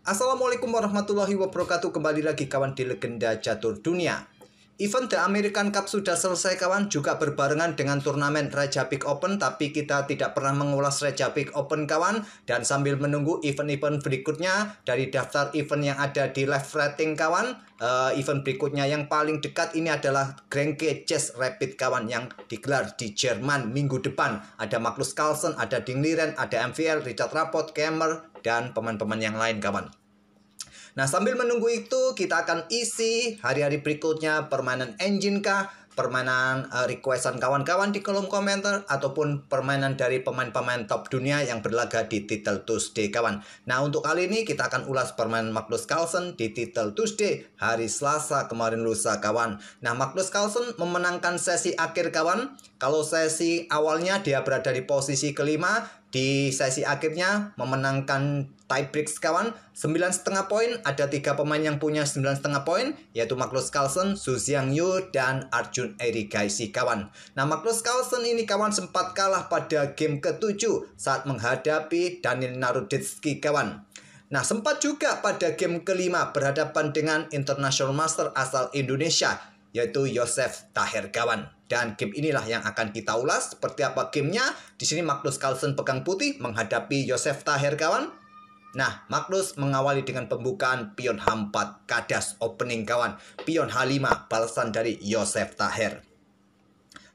Assalamualaikum warahmatullahi wabarakatuh. Kembali lagi kawan di Legenda Catur Dunia. Event The American Cup sudah selesai kawan, juga berbarengan dengan turnamen Reykjavik Open. Tapi kita tidak pernah mengulas Reykjavik Open kawan. Dan sambil menunggu event-event berikutnya dari daftar event yang ada di live rating kawan, event berikutnya yang paling dekat ini adalah Grenke Chess Rapid kawan, yang digelar di Jerman minggu depan. Ada Magnus Carlsen, ada Ding Liren, ada MVL, Richard Rapport, Kemmer, dan pemain-pemain yang lain kawan. Nah, sambil menunggu itu kita akan isi hari-hari berikutnya permainan engine kah, permainan requestan kawan-kawan di kolom komentar, ataupun permainan dari pemain-pemain top dunia yang berlaga di Title Tuesday kawan. Nah, untuk kali ini kita akan ulas permainan Magnus Carlsen di Title Tuesday hari Selasa kemarin lusa kawan. Nah, Magnus Carlsen memenangkan sesi akhir kawan. Kalau sesi awalnya dia berada di posisi kelima, di sesi akhirnya memenangkan tiebreak kawan, 9,5 poin. Ada 3 pemain yang punya 9,5 poin, yaitu Magnus Carlsen, Su Xiangyu, dan Arjun Erigaisi kawan. Nah, Magnus Carlsen ini kawan sempat kalah pada game ke-7 saat menghadapi Daniil Naroditsky kawan. Nah, sempat juga pada game kelima berhadapan dengan International Master asal Indonesia, yaitu Joseph Taher kawan. Dan game inilah yang akan kita ulas. Seperti apa gamenya? Di sini Magnus Carlsen pegang putih menghadapi Joseph Taher kawan. Nah, Magnus mengawali dengan pembukaan pion H4 kadas opening kawan. Pion H5 balasan dari Joseph Taher.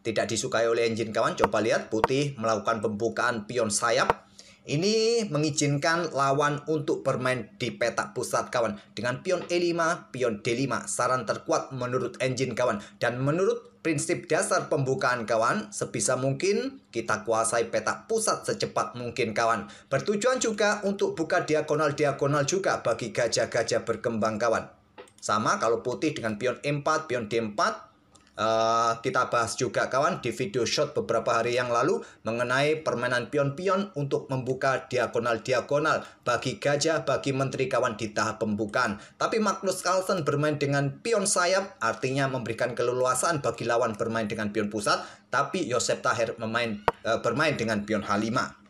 Tidak disukai oleh engine kawan. Coba lihat, putih melakukan pembukaan pion sayap. Ini mengizinkan lawan untuk bermain di petak pusat kawan. Dengan pion E5, pion D5. Saran terkuat menurut engine kawan. Dan menurut prinsip dasar pembukaan kawan, sebisa mungkin kita kuasai petak pusat secepat mungkin kawan. Bertujuan juga untuk buka diagonal-diagonal juga bagi gajah-gajah berkembang kawan. Sama kalau putih dengan pion E4, pion D4. Kita bahas juga kawan di video shot beberapa hari yang lalu mengenai permainan pion-pion untuk membuka diagonal-diagonal bagi gajah, bagi menteri kawan di tahap pembukaan. Tapi Magnus Carlsen bermain dengan pion sayap, artinya memberikan keleluasaan bagi lawan bermain dengan pion pusat. Tapi Joseph Taher bermain dengan pion H5.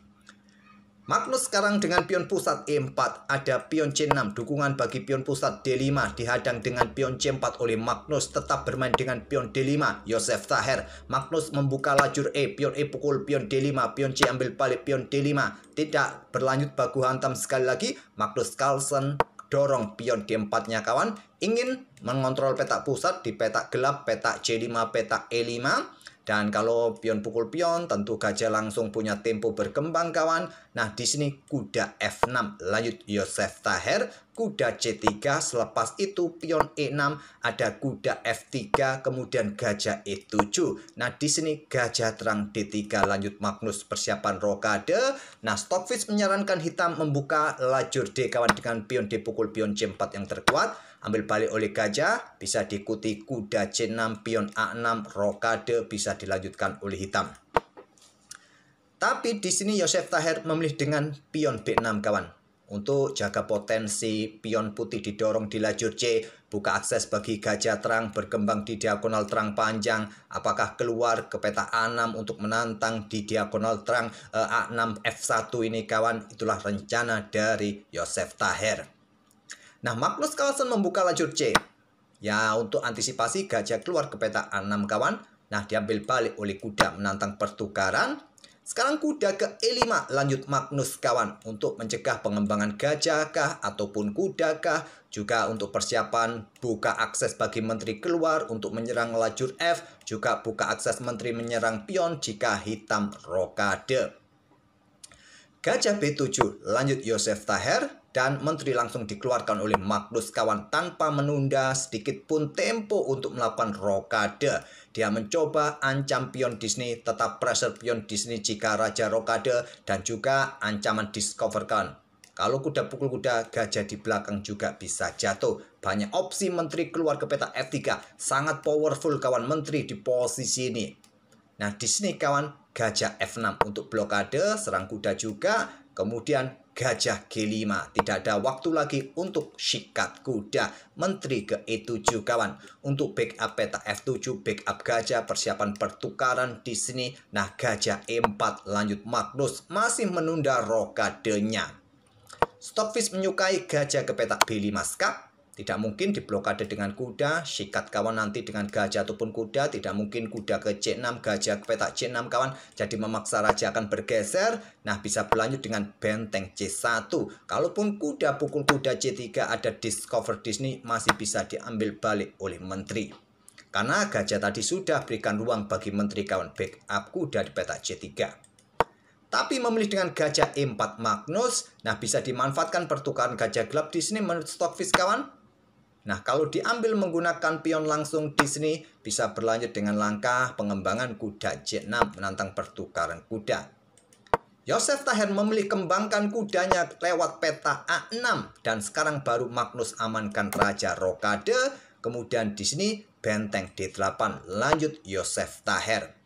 Magnus sekarang dengan pion pusat E4, ada pion C6, dukungan bagi pion pusat D5, dihadang dengan pion C4 oleh Magnus, tetap bermain dengan pion D5, Joseph Taher. Magnus membuka lajur E, pion E pukul, pion D5, pion C ambil balik, pion D5, tidak berlanjut baku hantam sekali lagi. Magnus Carlsen dorong pion D4-nya kawan, ingin mengontrol petak pusat di petak gelap, petak C5, petak E5. Dan kalau pion pukul pion, tentu gajah langsung punya tempo berkembang kawan. Nah, di sini kuda F6, lanjut Joseph Taher, kuda C3, selepas itu pion E6, ada kuda F3, kemudian gajah E7. Nah, di sini gajah terang D3, lanjut Magnus persiapan rokade. Nah, Stockfish menyarankan hitam membuka lajur D kawan dengan pion D pukul, pion C4 yang terkuat. Ambil balik oleh gajah, bisa diikuti kuda C6, pion A6, rokade bisa dilanjutkan oleh hitam. Tapi di sini Joseph Taher memilih dengan pion B6 kawan. Untuk jaga potensi pion putih didorong di lajur C, buka akses bagi gajah terang berkembang di diagonal terang panjang. Apakah keluar ke peta A6 untuk menantang di diagonal terang A6 F1 ini kawan? Itulah rencana dari Joseph Taher. Nah, Magnus Carlsen membuka lajur C. Ya, untuk antisipasi gajah keluar ke peta A6 kawan. Nah, diambil balik oleh kuda menantang pertukaran. Sekarang kuda ke E5, lanjut Magnus kawan. Untuk mencegah pengembangan gajah kah ataupun kuda kah. Juga untuk persiapan buka akses bagi menteri keluar untuk menyerang lajur F. Juga buka akses menteri menyerang pion jika hitam rokade. Gajah B7, lanjut Joseph Taher. Dan menteri langsung dikeluarkan oleh Magnus kawan tanpa menunda sedikit pun tempo untuk melakukan rokade. Dia mencoba ancam pion di sini, tetap pressure pion di sini jika raja rokade, dan juga ancaman discoverkan. Kalau kuda pukul kuda, gajah di belakang juga bisa jatuh. Banyak opsi menteri keluar ke peta F3. Sangat powerful kawan menteri di posisi ini. Nah, di sini kawan gajah F6 untuk blokade, serang kuda juga. Kemudian gajah G5. Tidak ada waktu lagi untuk sikat kuda. Menteri ke E7 kawan. Untuk backup peta F7, backup gajah, persiapan pertukaran di sini. Nah, gajah E4 lanjut Magnus masih menunda rokadenya. Stockfish menyukai gajah ke petak B5 skak. Tidak mungkin diblokade dengan kuda, sikat kawan nanti dengan gajah ataupun kuda. Tidak mungkin kuda ke C6, gajah ke petak C6 kawan. Jadi memaksa raja akan bergeser. Nah, bisa berlanjut dengan benteng C1. Kalaupun kuda pukul kuda C3 ada discover Disney, masih bisa diambil balik oleh menteri. Karena gajah tadi sudah berikan ruang bagi menteri kawan backup kuda di petak C3. Tapi memilih dengan gajah E4 Magnus, nah bisa dimanfaatkan pertukaran gajah gelap di sini menurut Stockfish kawan. Nah, kalau diambil menggunakan pion langsung di sini, bisa berlanjut dengan langkah pengembangan kuda C6 menantang pertukaran kuda. Joseph Taher memilih kembangkan kudanya lewat peta A6 dan sekarang baru Magnus amankan raja rokade. Kemudian di sini benteng D8 lanjut Joseph Taher.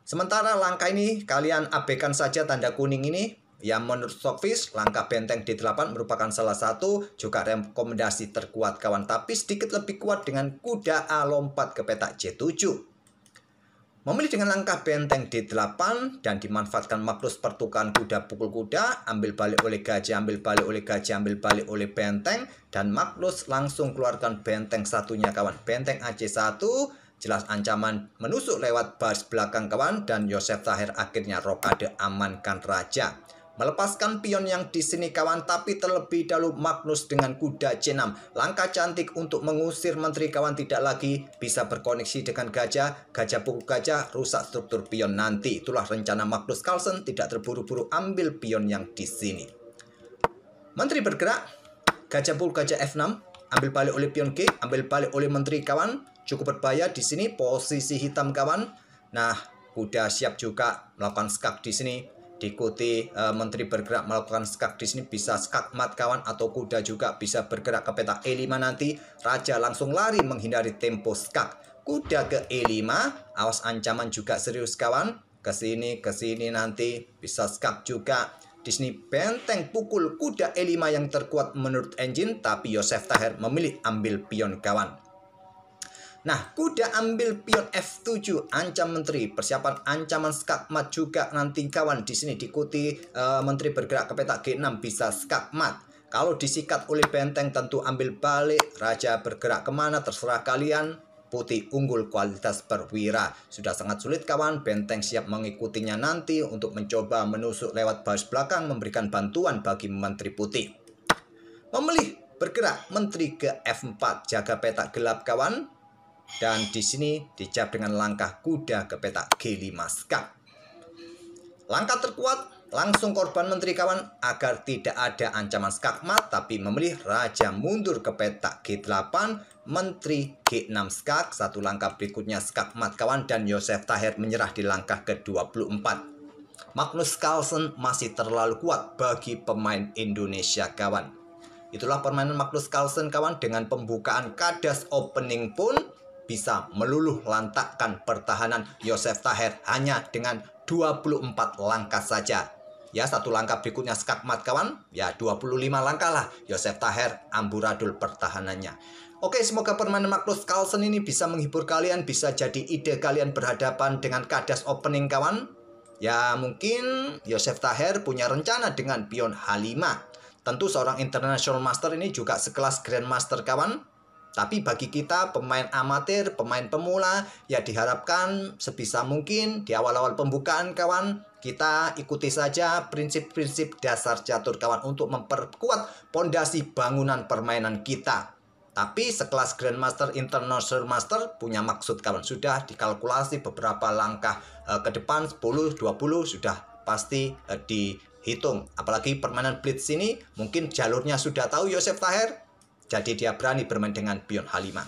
Sementara langkah ini kalian abaikan saja tanda kuning ini. Yang menurut Stockfish, langkah benteng D8 merupakan salah satu juga rekomendasi terkuat kawan. Tapi sedikit lebih kuat dengan kuda A lompat ke petak C7. Memilih dengan langkah benteng D8 dan dimanfaatkan Magnus pertukaran kuda pukul kuda. Ambil balik oleh gajah, ambil balik oleh gajah, ambil balik oleh benteng. Dan Magnus langsung keluarkan benteng satunya kawan. Benteng AC1. Jelas ancaman menusuk lewat baris belakang kawan. Dan Joseph Taher akhirnya rokade amankan raja. Melepaskan pion yang di sini kawan, tapi terlebih dahulu Magnus dengan kuda C6. Langkah cantik untuk mengusir menteri kawan, tidak lagi bisa berkoneksi dengan gajah. Gajah pukul gajah, rusak struktur pion nanti. Itulah rencana Magnus Carlsen, tidak terburu-buru ambil pion yang di sini. Menteri bergerak, gajah pukul gajah F6, ambil balik oleh pion G, ambil balik oleh menteri kawan. Cukup berbahaya di sini posisi hitam kawan. Nah, kuda siap juga melakukan skak di sini. Diikuti menteri bergerak melakukan skak di sini, bisa skak mat kawan, atau kuda juga bisa bergerak ke petak E5 nanti. Raja langsung lari menghindari tempo skak. Kuda ke E5, awas ancaman juga serius kawan. Ke sini nanti bisa skak juga. Di sini benteng pukul kuda E5 yang terkuat menurut engine, tapi Joseph Taher memilih ambil pion kawan. Nah, kuda ambil pion F7, ancam menteri. Persiapan ancaman skak mat juga nanti kawan. Di sini diikuti menteri bergerak ke petak G6 bisa skak mat. Kalau disikat oleh benteng tentu ambil balik. Raja bergerak kemana terserah kalian. Putih unggul kualitas perwira. Sudah sangat sulit kawan. Benteng siap mengikutinya nanti untuk mencoba menusuk lewat baris belakang, memberikan bantuan bagi menteri putih. Memilih bergerak menteri ke F4, jaga petak gelap kawan. Dan di sini dijawab dengan langkah kuda ke petak G5 skak. Langkah terkuat langsung korban menteri kawan agar tidak ada ancaman skak mat, tapi memilih raja mundur ke petak G8, menteri G6 skak. Satu langkah berikutnya skak mat kawan, dan Joseph Taher menyerah di langkah ke-24. Magnus Carlsen masih terlalu kuat bagi pemain Indonesia kawan. Itulah permainan Magnus Carlsen kawan, dengan pembukaan kadas opening pun bisa meluluh lantakkan pertahanan Joseph Taher hanya dengan 24 langkah saja. Ya, satu langkah berikutnya skak mat kawan. Ya, 25 langkah lah Joseph Taher amburadul pertahanannya. Oke, semoga permainan Magnus Carlsen ini bisa menghibur kalian, bisa jadi ide kalian berhadapan dengan kadas opening kawan. Ya, mungkin Joseph Taher punya rencana dengan pion H5. Tentu seorang international master ini juga sekelas grandmaster kawan. Tapi bagi kita pemain amatir, pemain pemula, ya diharapkan sebisa mungkin di awal-awal pembukaan kawan, kita ikuti saja prinsip-prinsip dasar catur kawan untuk memperkuat pondasi bangunan permainan kita. Tapi sekelas Grandmaster, International Master punya maksud kawan. Sudah dikalkulasi beberapa langkah ke depan, 10, 20 sudah pasti dihitung. Apalagi permainan Blitz ini mungkin jalurnya sudah tahu Joseph Taher. Jadi dia berani bermain dengan pion H5.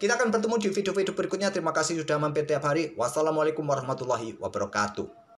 Kita akan bertemu di video-video berikutnya. Terima kasih sudah mampir tiap hari. Wassalamualaikum warahmatullahi wabarakatuh.